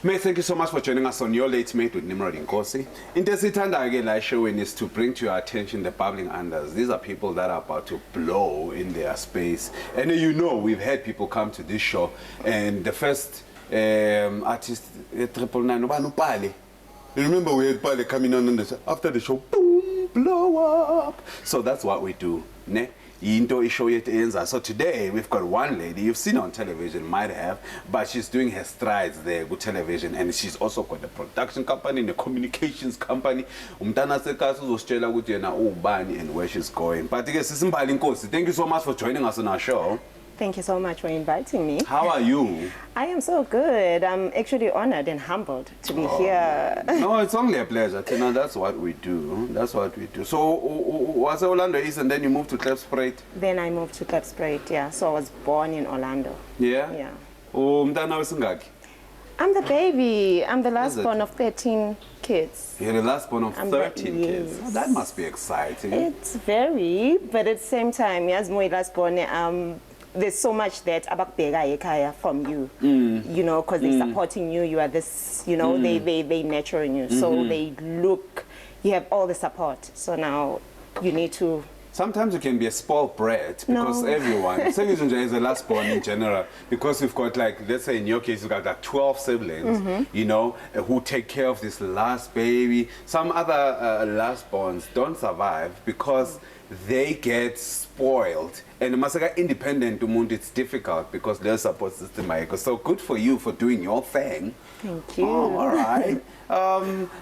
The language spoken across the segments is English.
May, thank you so much for joining us on Your Late Mate with Nimrod Nkosi. Into Sithanda Ake live showing is to bring to your attention the bubbling unders. These are people that are about to blow in their space. And you know, we've had people come to this show, and the first artist, 999, Mbali. You remember we had Mbali coming on after the show, boom, blow up. So that's what we do, ne? So today we've got one lady you've seen on television, might have, but she's doing her strides there with television, and she's also got a production company and a communications company. And where she's going. But yes, Mbali Nkosi, thank you so much for joining us on our show. Thank you so much for inviting me. How are you? I am so good. I'm actually honored and humbled to be here. No, it's only a pleasure. Tina, that's what we do. That's what we do. So, was Orlando East and then you moved to Klipspruit? Then I moved to Klipspruit, yeah. So I was born in Orlando. Yeah? Yeah. I'm the baby. I'm the last born of 13 kids. You're the last born of 13 kids? Oh, that must be exciting. It's very, but at the same time, as my last born, there's so much that abakbega from you, you know, because they're supporting you. You are this, you know, they nurturing you. So they look, you have all the support. So now you need to. Sometimes you can be a spoiled brat because everyone, Sevisunja is the last born in general, because we've got, like, let's say in your case, you've got like 12 siblings, you know, who take care of this last baby. Some other last borns don't survive because they get spoiled. And Masaka independent it's difficult because their support system. So good for you for doing your thing. Thank you. Oh, all right.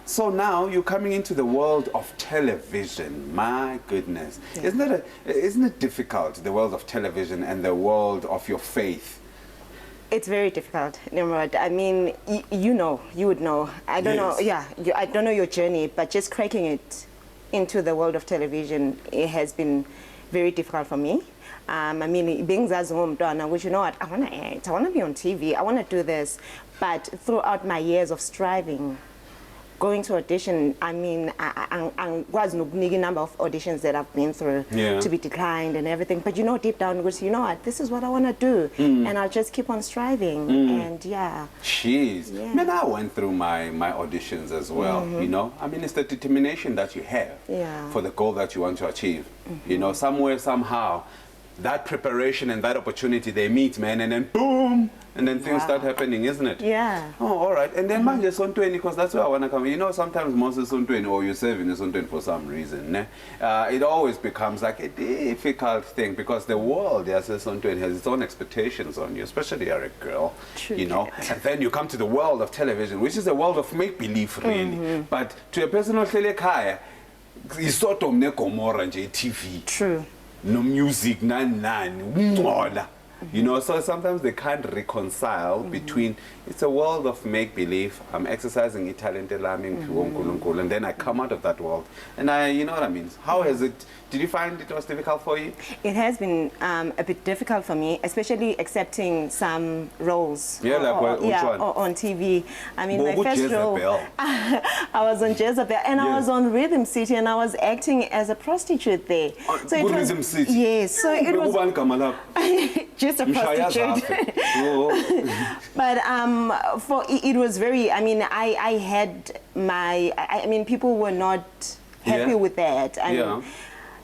So now you're coming into the world of television. My goodness. Yeah. Isn't it difficult, the world of television and the world of your faith? It's very difficult, Nimrod. I mean, you know, you would know. I don't know, yeah, I don't know your journey, but just cracking it into the world of television, it has been very difficult for me. I mean, being as home done, which, you know what, I want to act, I want to be on TV, I want to do this. But throughout my years of striving, going to audition, I mean, I was no number of auditions that I've been through to be declined and everything. But you know, deep down, was, you know what, this is what I want to do, and I'll just keep on striving. And yeah. Jeez. Yeah. Man, I went through my auditions as well. You know, I mean, it's the determination that you have for the goal that you want to achieve. You know, somewhere, somehow, that preparation and that opportunity, they meet, man, and then boom, and then things start happening, isn't it? Yeah. Oh, all right. And then manje son 20, because that's where I want to come. You know, sometimes Moses son 20 or you're serving is son 20 for some reason. Ne? It always becomes like a difficult thing because the world, as son 20, has its own expectations on you, especially you're a girl. True. You know. And then you come to the world of television, which is a world of make-believe, really. But to a person who's it's sort of TV. True. No music, you know, so sometimes they can't reconcile between, it's a world of make-believe, I'm exercising talent, and then I come out of that world, and you know what I mean. How has it, did you find it was difficult for you? It has been a bit difficult for me, especially accepting some roles on TV. I mean, my first role, I was on Jezebel, and I was on Rhythm City, and I was acting as a prostitute there. So it was, Rhythm City? Yes, so it was just a prostitute. But it was very, I mean, I had my, I mean, people were not happy with that. I mean,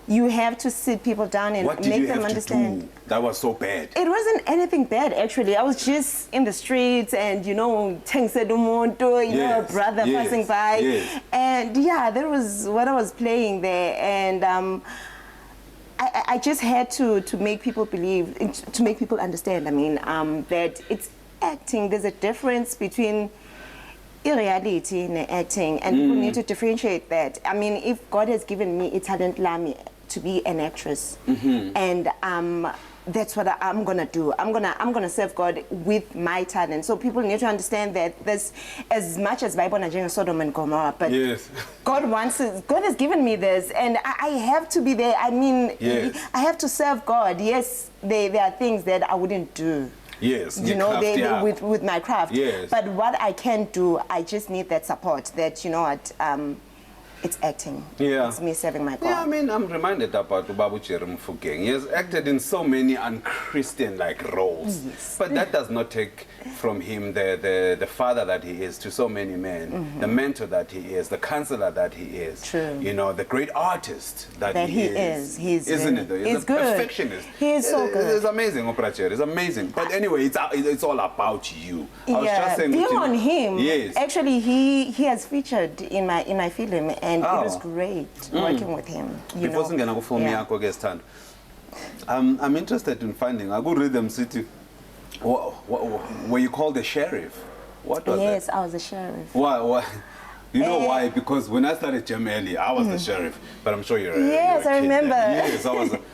you have to sit people down and make them understand. Do? That was so bad. It wasn't anything bad, actually. I was just in the streets and, you know, you know, a brother passing by. And yeah, that was what I was playing there. And I just had to make people believe, to make people understand, I mean, that it's acting. There's a difference between reality and acting, and people need to differentiate that. I mean, if God has given me a talent to be an actress, and that's what I'm gonna do. I'm gonna serve God with my talent. So people need to understand that there's, as much as Bible and Sodom and Gomorrah, but God has given me this, and I have to be there. I mean, I have to serve God. Yes, there are things that I wouldn't do. Yes, you know, with my craft. Yes. But what I can do, I just need that support. That, you know what, It's acting. Yeah. It's me serving my God. Yeah, I mean, I'm reminded about Ubabu Jerem Fugeng. He has acted in so many unchristian-like roles. Yes. But that does not take from him the father that he is to so many men, the mentor that he is, the counselor that he is. True. You know, the great artist that he is. He's Isn't it? He's a good. perfectionist. He is so good. It's amazing, Operacher. It's amazing. But anyway, it's all about you. I was just saying, beyond him. Yes. Actually, he has featured in my film, and it was great working with him. Before singena ku film yakho ke sithando, I'm interested in finding. I go read them city. Were you called the sheriff? What was that? Yes, I was the sheriff. Why? You know why? Because when I started Jameli, I was the sheriff. But I'm sure you're. Yes, you're a I remember. Then. Yes,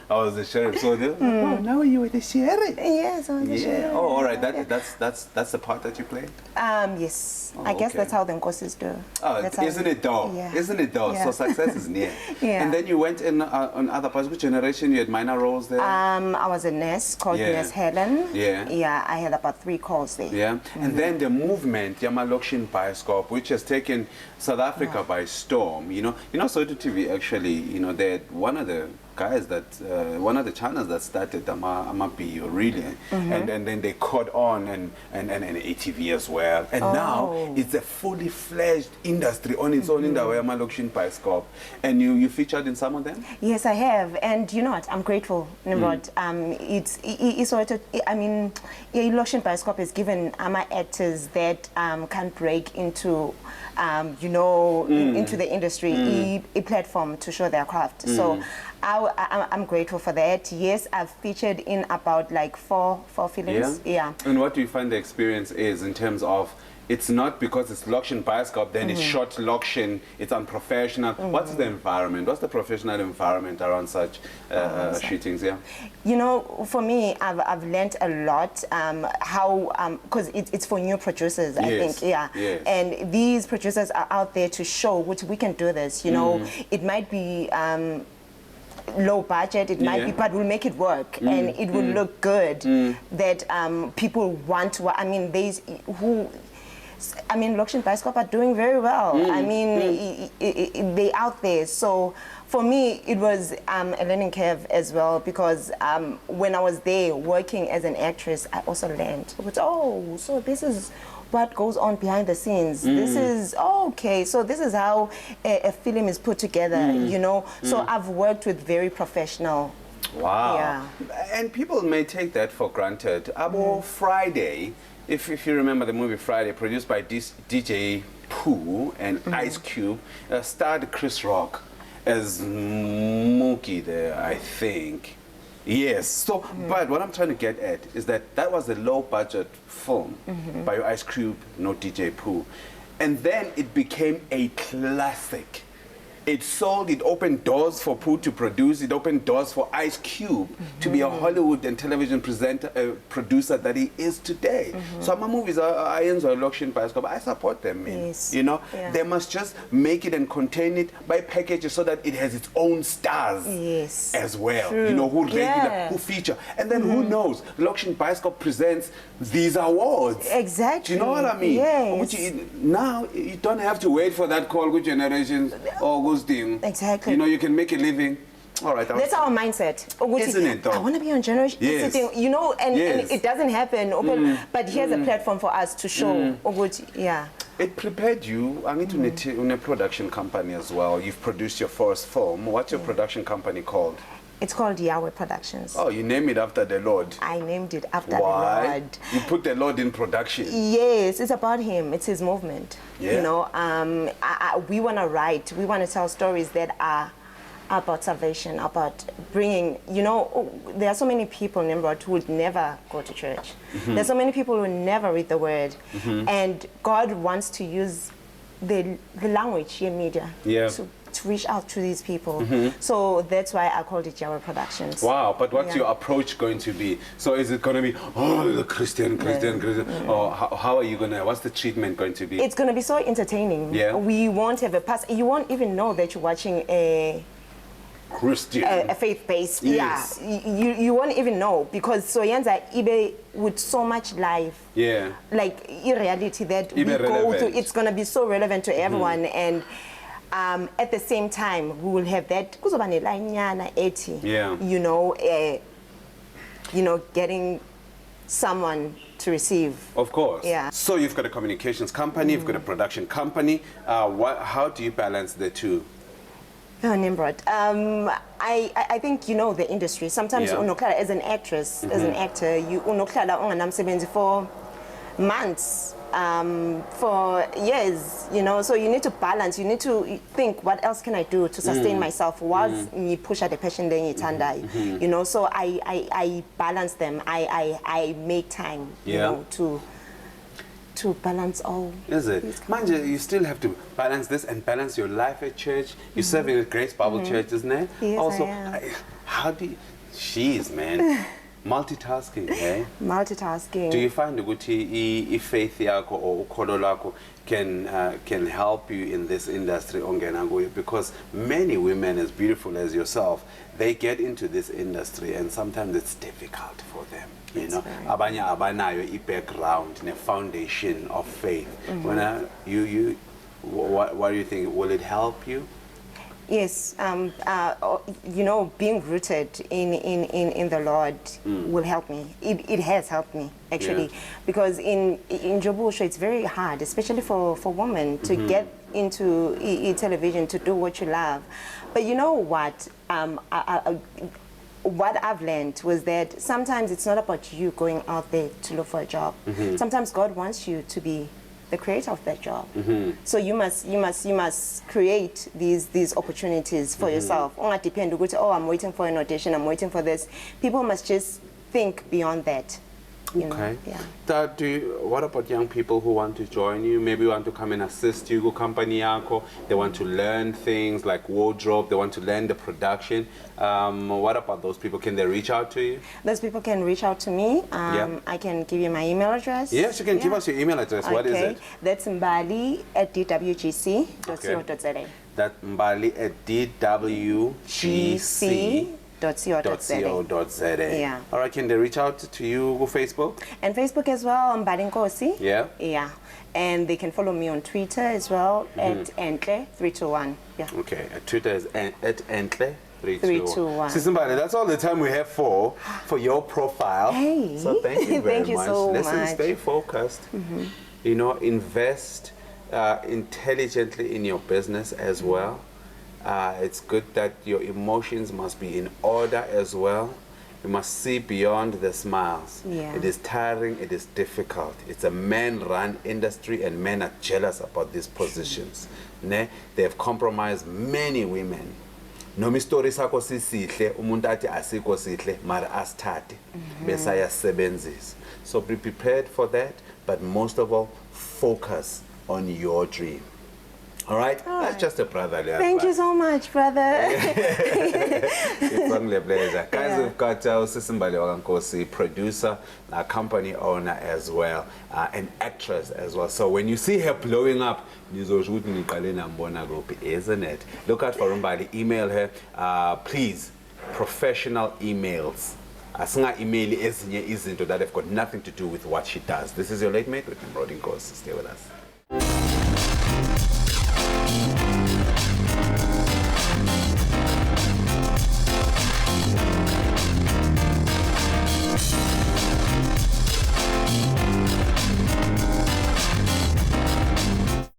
I was the sheriff. So they, oh, now you were the sheriff. Yes, I was the sheriff. Oh, all right. That's the part that you played. Yes. I guess that's how the Nkosis do. Oh, isn't it though? Yeah. Isn't it though? Yeah. So success is near. Yeah. And then you went in on other parts. Which generation? You had minor roles there. I was a nurse called Nurse Helen. Yeah. Yeah, I had about 3 calls there. Yeah. And then the movement, Yamalokshin Bioscope, which has taken South Africa by storm. You know, Soweto TV actually, you know, they're one of the guys that one of the channels that started Amapiyo really, and then they caught on and ATV as well, and now it's a fully fledged industry on its own in the Yamalokshin Bioscope. And you featured in some of them? Yes, I have, and you know what? I'm grateful, Nimrod. It's I mean, Yamalokshin Bioscope has given our actors that can break into into the industry a platform to show their craft. So I'm grateful for that. Yes, I've featured in about like four films. Yeah. And what do you find the experience is in terms of, it's not because it's Lokshin Bioscope, then it's shot Lokshin, it's unprofessional. What's the environment? What's the professional environment around such shootings? Yeah. You know, for me, I've learned a lot how, because it's for new producers, I think, yeah. Yes. And these producers are out there to show which we can do this, you know. It might be low budget, it might be, but we'll make it work and it will look good that people want to, I mean, Lokshin Bioscope are doing very well. I mean, they're out there. So for me, it was a learning curve as well, because when I was there working as an actress, I also learned. So this is what goes on behind the scenes. This is, okay, so this is how a film is put together, you know. So I've worked with very professional. Wow. Yeah. And people may take that for granted. About Friday, if you remember the movie Friday, produced by DJ Pooh and Ice Cube, starred Chris Rock as Mookie there, I think. Yes. So, but what I'm trying to get at is that was a low-budget film by Ice Cube, not DJ Pooh. And then it became a classic. It sold, it opened doors for Pooh to produce, it opened doors for Ice Cube to be a Hollywood and television producer that he is today. So my movies, I enjoy Lokshin Bioscope, I support them, man. Yes. You know, Yeah. they must just make it and contain it by package it so that it has its own stars as well. True. You know, who regular, who feature. And then who knows, Lokshin Bioscope presents these awards. Exactly. Do you know what I mean? Yes. Now, you don't have to wait for that call, good generations, or thing. Exactly. You know, you can make a living. All right. That's our mindset. Isn't it though? I want to be on Generation. Yes. You know, and it doesn't happen. But here's a platform for us to show. Yeah. It prepared you. I need to in a production company as well. You've produced your first film. What's your production company called? It's called Yahweh Productions. Oh, you name it after the Lord. I named it after Why? the Lord. You put the Lord in production. Yes, it's about him. It's his movement. Yeah. You know, we want to write. We want to tell stories that are about salvation, about bringing, you know, there are so many people, Nimrod, who would never go to church. There's so many people who never read the word. And God wants to use the language in media to reach out to these people. So that's why I called it Yahweh Productions. Wow, but what's your approach going to be? So is it going to be, the Christian, or how are you going to, what's the treatment going to be? It's going to be so entertaining. Yeah. We won't have a pass, you won't even know that you're watching a Christian. A faith-based, yes. You won't even know, because Soyenza Ibe with so much life, like in reality that we go through, it's going to be so relevant to everyone. And At the same time, we will have that kuzoba nelanyana ethi, Yeah. Getting someone to receive. Of course. Yeah. So you've got a communications company, you've got a production company. How do you balance the two? Oh, Nimrod. I think you know the industry. Sometimes Yeah. as an actress, as an actor, you for months, for years, so you need to balance. You need to think, what else can I do to sustain myself whilst you push at the passion then you so I balance them. I make time, to balance all. Is it? Manje, you still have to balance this and balance your life at church. You're serving at Grace Bible Church, isn't it? Yes, also, I am. how do you... Jeez, man. Multitasking, eh? Multitasking. Do you find ukuthi faith yako or ukholo lwakho can help you in this industry ongenakuyo? Because many women as beautiful as yourself, they get into this industry and sometimes it's difficult for them. Abanye abanayo i-background ne foundation of faith. When what do you think? Will it help you? Yes, being rooted in the Lord will help me. It has helped me, actually, because in Jobusha it's very hard, especially for women, to get into television, to do what you love. But you know what? What I've learned was that sometimes it's not about you going out there to look for a job. Sometimes God wants you to be the creator of that job. So you must create these opportunities for yourself. Don't depend on, oh, I'm waiting for an audition, I'm waiting for this. People must just think beyond that. Okay. What about young people who want to join you? Maybe want to come and assist you, go company yako. They want to learn things like wardrobe. They want to learn the production. What about those people? Can they reach out to you? Those people can reach out to me. I can give you my email address. Yes, you can give us your email address. Okay. What is it? That's mbali@dwgc.co.za. That's mbali@dwgc.co.za. Yeah. All right, can they reach out to you on Facebook? And Facebook as well, Mbali Nkosi. Yeah. Yeah. And they can follow me on Twitter as well, at Entle321. Yeah. Okay, Twitter is at Entle321. 321. Mbali, that's all the time we have for your profile. Hey. So thank you very Thank you much. so Listen, much. stay focused. Invest intelligently in your business as well. It's good that your emotions must be in order as well. You must see beyond the smiles. Yeah. It is tiring, it is difficult. It's a man-run industry and men are jealous about these positions. They have compromised many women. Noma istori sakho sisihle umuntu athi asikho sihle mara asithathe bese ayasebenzisa. So be prepared for that, but most of all focus on your dream. All right? That's just a brotherly advice. Thank you so much, brother. It's only a pleasure. Guys, we've got Mbali Nkosi, producer, company owner as well, an actress as well. So when you see her blowing up, isn't it? Look out for Mbali. Email her. Please, professional emails. Asinga email ezinye izinto that have got nothing to do with what she does. This is your late mate with Nimrod Nkosi. Stay with us.